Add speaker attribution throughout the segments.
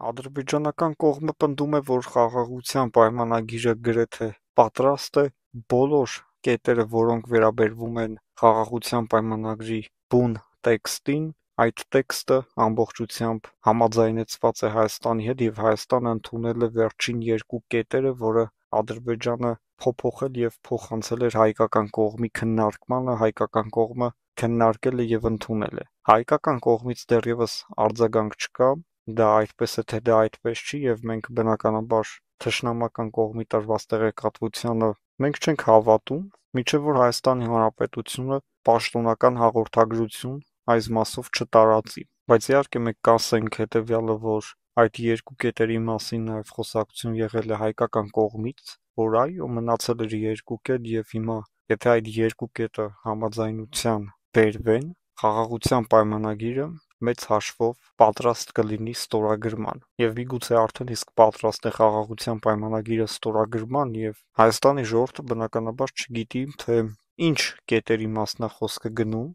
Speaker 1: Ադրբեջանական կողմը պնդում է, որ խաղաղության պայմանագիրը գրեթե պատրաստ է, բոլոր կետերը, որոնք վերաբերվում են խաղաղության պայմանագրի բուն տեքստին, այդ տեքստը ամբողջությամբ համաձայնեցված է Հայաստանի հետ և Հայաստանը ընդունել է վերջին երկու կետերը, որը Ադրբեջանը փոփոխել և փոխանցել էր հայկական կողմի քննարկմանը, հայկական կողմը քննարկել է և ընդունել է։ Հայկական կողմից դեռևս արձագանք չկա, դա այդպես է, թե դա այդպես չի, և մենք բնականաբար թշնամական կողմի տրված տեղեկատվությանը մենք չենք հավատում, մինչև որ Հայաստանի Հանրապետությունը պաշտոնական հաղորդագրություն այս մասով չտարածի։ Բայց իհարկե մենք կասենք հետևյալը, որ այդ երկու կետերի մասին նաև խոսակցություն եղել է հայկական կողմից, որ այո, մնացել էր երկու կետ և հիմա, եթե այդ երկու կետը համաձայնության բերվեն, խաղաղության պայմանագիրը մեծ հաշվով պատրաստ կլինի ստորագրման, և միգուցե արդեն իսկ պատրաստ է խաղաղության պայմանագիրը ստորագրման, և Հայաստանի ժողովուրդը բնականաբար չգիտի, թե ինչ կետերի մասն է խոսքը գնում,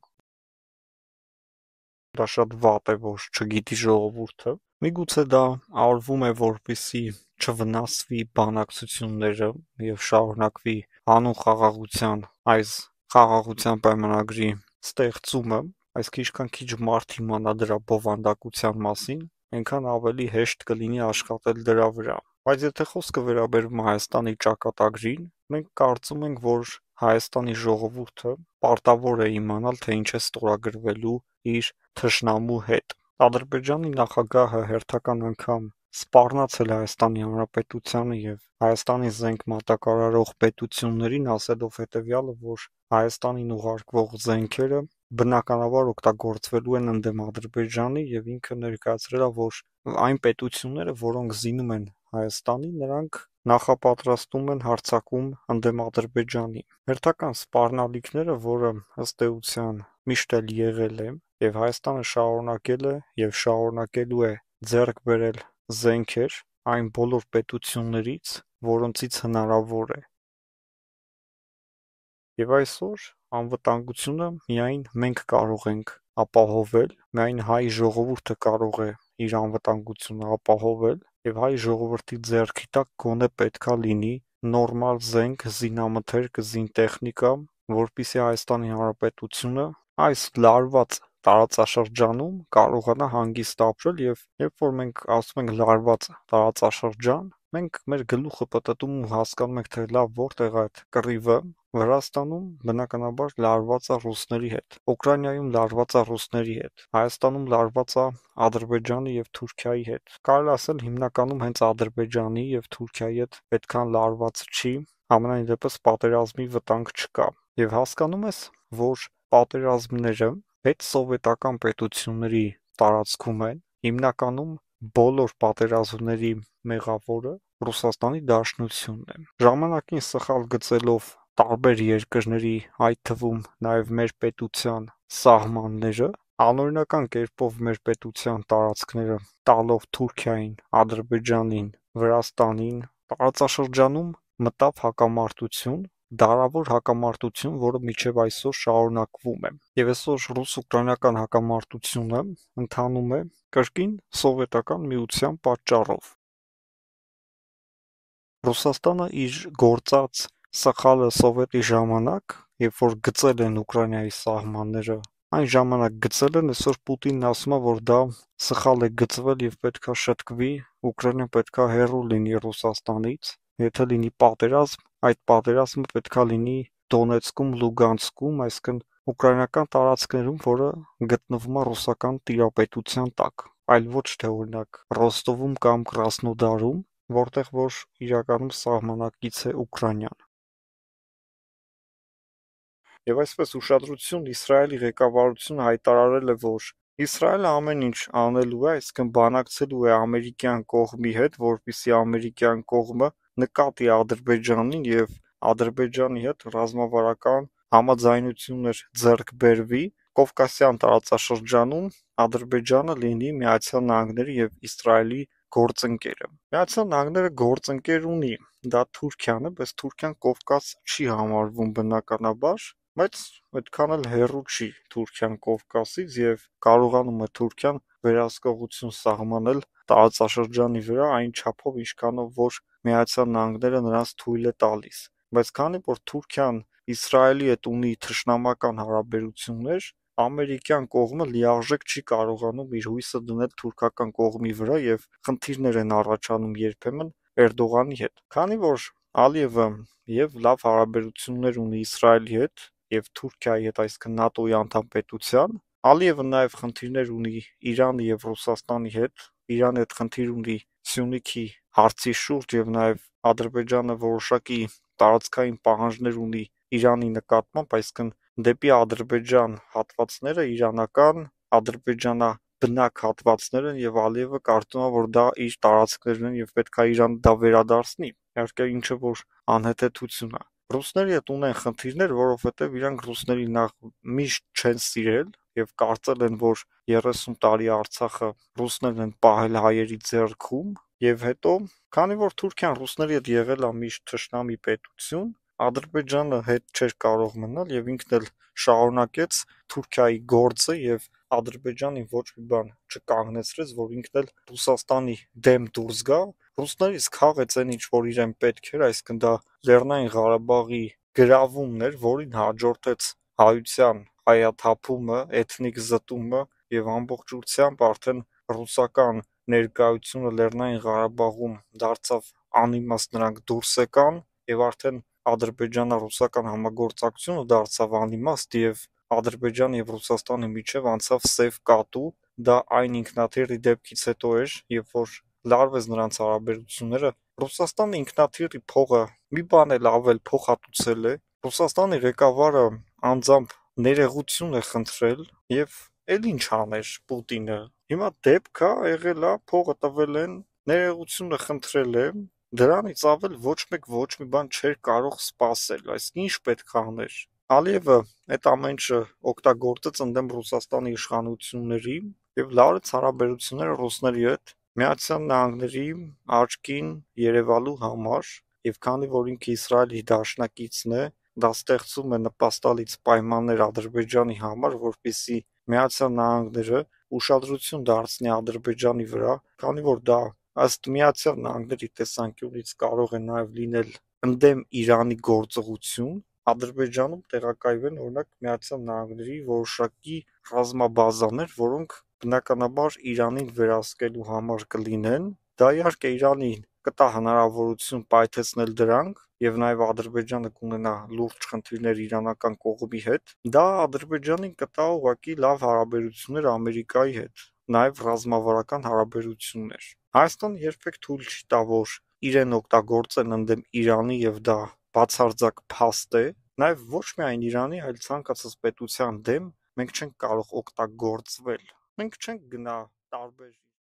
Speaker 1: դա շատ վատ է, որ չգիտի ժողովուրդը, միգուցե դա արվում է, որպեսզի չվնասվի բանակցությունները և շարունակվի հանուն խաղաղության այս խաղաղության պայմանագրի ստեղծումը, այսինքն ինչքան քիչ մարդ իմանա դրա բովանդակության մասին, այնքան ավելի հեշտ կլինի աշխատել դրա վրա։ Բայց եթե խոսքը վերաբերվում է Հայաստանի ճակատագրին, մենք կարծում ենք, որ Հայաստանի ժողովուրդը պարտավոր է իմանալ, թե ինչ է ստորագրվելու իր թշնամու հետ։ Ադրբեջանի նախագահը հերթական անգամ սպառնացել է Հայաստանի Հանրապետությանը և Հայաստանի զենք մատակարարող պետություններին, ասելով հետևյալը, որ Հայաստանին ուղարկվող զենքերը բնականաբար օգտագործվելու են ընդդեմ Ադրբեջանի, և ինքը ներկայացրել է, որ այն պետությունները, որոնք զինում են Հայաստանին, նրանք նախապատրաստում են հարձակում ընդդեմ Ադրբեջանի։ Հերթական սպառնալիքները, որը ըստ էության միշտ էլ եղել է, և Հայաստանը շարունակել է և շարունակելու է ձեռք բերել զենքեր այն բոլոր պետություններից, որոնցից հնարավոր է։ Եվ այսօր անվտանգությունը միայն մենք կարող ենք ապահովել, միայն հայ ժողովուրդը կարող է իր անվտանգությունը ապահովել, և հայ ժողովրդի ձեռքի տակ գոնե պետքա լինի նորմալ զենք, զինամթերք, զինտեխնիկա, որպեսզի Հայաստանի Հանրապետությունը այս լարված տարածաշրջանում կարողանա հանգիստ ապրել, և երբ որ մենք ասում ենք լարված տարածաշրջան, մենք մեր գլուխը պտտում ու հասկանում ենք, թե լավ որտեղ է այդ կռիվը, Վրաստանում բնականաբար լարված է ռուսների հետ, Ուկրաինայում լարված է ռուսների հետ, Հայաստանում լարված է Ադրբեջանի և Թուրքիայի հետ, կարելի ասել հիմնականում հենց Ադրբեջանի և Թուրքիայի հետ այդքան լարված չի, համենայն դեպս պատերազմի վտանգ չկա, և հասկանում ես, որ պատերազմները հետսովետական պետությունների տարածքում են, հիմնականում բոլոր պատերազմների մեղավորը Ռուսաստանի Դաշնությունն է։ Ժամանակին սխալ գծելով տարբեր երկրների, այդ թվում նաև մեր պետության սահմանները, անօրինական կերպով մեր պետության տարածքները տալով Թուրքիային, Ադրբեջանին, Վրաստանին, տարածաշրջանում մտավ հակամարտություն, դարավոր հակամարտություն, որը մինչև այսօր շարունակվում է։ Եվ այսօր ռուս-ուկրաինական հակամարտությունը ընթանում է կրկին Սովետական Միության պատճառով։ Ռուսաստանը իր գործած սխալը Սովետի ժամանակ, երբ որ գծել են Ուկրաինայի սահմանները, այն ժամանակ գծել են, այսօր Պուտինն ասում է, որ դա սխալ է գծվել և պետքա շտկվի, Ուկրաինան պետքա հեռու լինի Ռուսաստանից, եթե լինի պատերազմ, այդ պատերազմը պետքա լինի Դոնեցկում, Լուգանսկում, այսինքն ուկրաինական տարածքներում, որը գտնվում է ռուսական տիրապետության տակ, այլ ոչ թե օրինակ Ռոստովում կամ Կրասնոդարում, որտեղ որ իրականում սահմանակից է Ուկրաինան։ Եվ այսպես ուշադրություն Իսրայելի ղեկավարությունը հայտարարել է, որ Իսրայելը ամեն ինչ անելու է, այսինքն բանակցելու է ամերիկյան կողմի հետ, որպեսզի ամերիկյան կողմը նկատի Ադրբեջանին և Ադրբեջանի հետ ռազմավարական համաձայնություններ ձեռք բերվի, Կովկասյան տարածաշրջանում Ադրբեջանը լինի Միացյալ Նահանգների և Իսրայելի գործընկերը։ Միացյալ Նահանգները գործընկեր ունի, դա Թուրքիան է, բայց Թուրքիան Կովկաս չի համարվում բնականաբար, բայց այդքան էլ հեռու չի Թուրքիան Կովկասից, և կարողանում է Թուրքիան վերահսկողություն սահմանել տարածաշրջանի վրա այն չափով, ինչքանով որ Միացյալ Նահանգները նրանց թույլ է տալիս։ Բայց քանի որ Թուրքիան Իսրայելի հետ ունի թշնամական հարաբերություններ, ամերիկյան կողմը լիարժեք չի կարողանում իր հույսը դնել թուրքական կողմի վրա եւ խնդիրներ են առաջանում երբեմն Էրդողանի հետ։ Քանի որ Ալիևը եւ լավ հարաբերություններ ունի Իսրայելի հետ եւ Թուրքիայի հետ, այսինքն ՆԱՏՕ-ի անդամ պետության, Ալիևը նաեւ խնդիրներ ունի Իրանի եւ Ռուսաստանի հետ, Իրանի հետ խնդիր ունի Սյունիքի հարցի շուրջ եւ նաեւ Ադրբեջանը որոշակի տարածքային պահանջներ ունի Իրանի նկատմամբ, այսինքն դեպի Ադրբեջան հատվածները իրանական, ադրբեջանաբնակ հատվածներ են եւ Ալիևը կարծում է, որ դա իր տարածքներն են եւ պետք է Իրանը դա վերադարձնի։ Իհարկե, ինչը որ անհեթեթություն է։ Ռուսների հետ ունեն խնդիրներ, որովհետեւ իրանք ռուսների նախ միշտ չեն սիրել եւ կարծել են, որ 30 տարի Արցախը ռուսներն են պահել հայերի ձեռքում եւ հետո, քանի որ Թուրքիան ռուսների հետ եղել է միշտ թշնամի պետություն, Ադրբեջանը հետ չէր կարող մնալ եւ ինքն էլ շարունակեց Թուրքիայի գործը եւ Ադրբեջանին ոչ մի բան չկանգնեցրեց, որ ինքն էլ Ռուսաստանի դեմ դուրս գա։ Ռուսներից քաղեց այն ինչ որ իրեն պետք էր, այսինքն դա Լեռնային Ղարաբաղի գրավումն էր, որին հաջորդեց հայության հայաթափումը, էթնիկ զտումը եւ ամբողջությամբ արդեն ռուսական ներկայությունը Լեռնային Ղարաբաղում դարձավ անիմաստ, նրանք դուրս եկան եւ արդեն ադրբեջանա-ռուսական համագործակցությունը դարձավ անիմաստ եւ Ադրբեջանի եւ Ռուսաստանի միջև անցավ սև կատու, դա այն ինքնաթիռի դեպքից հետո էր, երբ որ լարվեց նրանց հարաբերությունները, Ռուսաստանը ինքնաթիռի փողը մի բան էլ ավել փոխհատուցել է, Ռուսաստանի ղեկավարը անձամբ ներողություն է խնդրել եւ էլ ինչ աներ Պուտինը, հիմա դեպք է եղել է, փողը տվել են, ներողությունը խնդրել է, դրանից ավել ոչ մեկ ոչ մի բան չէր կարող սպասել, այսինքն ինչ պետք է աներ։ Ալիևը այդ ամեն ինչը օգտագործեց ընդդեմ Ռուսաստանի իշխանությունների եւ լարեց հարաբերությունները ռուսների հետ Միացյալ Նահանգների աչքին երևալու համար եւ քանի որ ինքը Իսրայելի դաշնակիցն է, դա ստեղծում է նպաստալից պայմաններ Ադրբեջանի համար, որպեսզի Միացյալ Նահանգները ուշադրություն դարձնի Ադրբեջանի վրա, քանի որ դա ըստ Միացյալ Նահանգների տեսանկյունից կարող է նաեւ լինել ընդդեմ Իրանի գործողություն, Ադրբեջանում տեղակայվեն օրինակ Միացյալ Նահանգների որոշակի ռազմաբազաներ, որոնք բնականաբար Իրանին վերահսկելու համար կլինեն, դա իհարկե Իրանին կտա հնարավորություն պայթեցնել դրանք եւ նաեւ Ադրբեջանը կունենա լուրջ խնդիրներ իրանական կողմի հետ, դա Ադրբեջանին կտա ուղղակի լավ հարաբերություններ Ամերիկայի հետ, նաեւ ռազմավարական հարաբերություններ։ Հայաստանը երբեք թույլ չի տա, որ իրեն օգտագործեն ընդդեմ Իրանի եւ դա բացարձակ փաստ է, նաեւ ոչ միայն Իրանի, այլ ցանկացած պետության դեմ մենք չենք կարող օգտագործվել։ Մենք չենք գնա տարբեր